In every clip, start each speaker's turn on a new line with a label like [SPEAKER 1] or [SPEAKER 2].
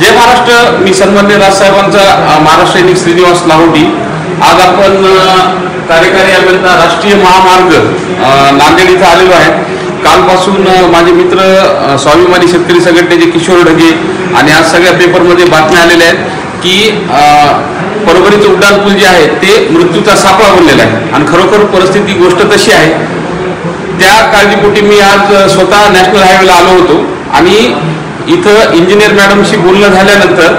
[SPEAKER 1] जय महाराष्ट्र. मी सन्माननीय राजसाहेबांचा महाराष्ट्र सैनिक श्रीनिवास लाहोटी. आज आपण कार्यकारी अभियंता राष्ट्रीय महामार्ग नांदेड इथं आलेलो आहे. कालपासून माझे मित्र स्वाभिमानी शेतकरी संघटनेचे किशोर ढगे आणि आज सगळ्या पेपरमध्ये बातम्या आलेल्या आहेत की परभणीचं उड्डाणपूल जे आहे ते मृत्यूचा सापळा बनलेला आहे आणि खरोखर परिस्थिती गोष्ट तशी आहे. त्या काळजीपोटी मी आज स्वतः नॅशनल हायवेला आलो होतो आणि इथं इंजिनियर मॅडमशी बोलणं झाल्यानंतर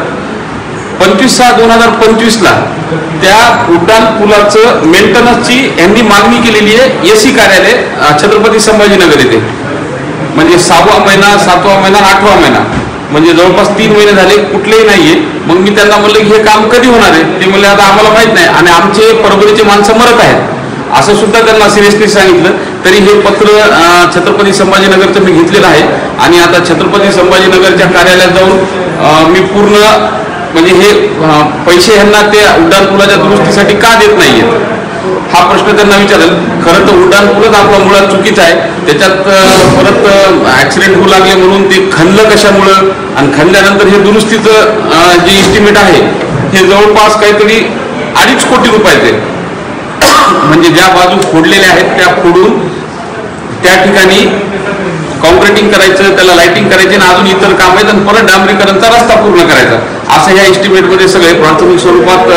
[SPEAKER 1] 25/6/2025 त्या उड्डाण पुलाचं मेंटेनन्सची यांनी मागणी केलेली आहे. एसी कार्यालय छत्रपती संभाजीनगर येथे. म्हणजे 6वा महिना 7वा महिना 8वा महिना म्हणजे जवळपास 3 महिने झाले कुठलेही नाहीये. मग मी त्यांना म्हणलं की हे काम कधी होणार आहे. ते म्हणले आता आम्हाला माहित नाही आणि आमचे परभणीचे माणसं मरत आहेत असं सुद्धा त्यांना सिरियसली सांगितलं. तरी हे पत्र छत्रपती संभाजीनगरचं मी घेतलेलं आहे आणि आता छत्रपती संभाजीनगरच्या कार्यालयात जाऊन मी पूर्ण म्हणजे हे पैसे ह्यांना त्या उड्डाणपुलाच्या दुरुस्तीसाठी का देत नाहीयेत हा प्रश्न त्यांना विचारेल. खरं तर उड्डाणपूलच आपला मुळात चुकीचा आहे. त्याच्यात परत ॲक्सिडेंट होऊ लागले म्हणून ते खणलं कशामुळं आणि खणल्यानंतर हे दुरुस्तीचं जे इस्टिमेट आहे हे जवळपास काहीतरी 2.5 कोटी रुपयाचे. म्हणजे ज्या बाजू फोडलेल्या आहेत त्या फोडून त्या ठिकाणी कॉन्क्रिटिंग करायचं, त्याला लाइटिंग करायची आणि अजून इतर काम आहेत आणि परत डांबरीकरणचा रस्ता पूर्ण करायचा असं ह्या इस्टिमेटमध्ये सगळे प्राथमिक स्वरूपात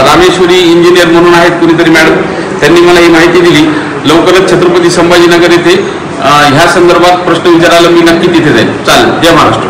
[SPEAKER 1] रामेश्वरी इंजिनियर म्हणून आहेत कुणीतरी मॅडम त्यांनी मला ही माहिती दिली. लवकरच छत्रपती संभाजीनगर येथे ह्या संदर्भात प्रश्न विचारायला मी नक्की तिथे जाईल. चालेल. जय महाराष्ट्र.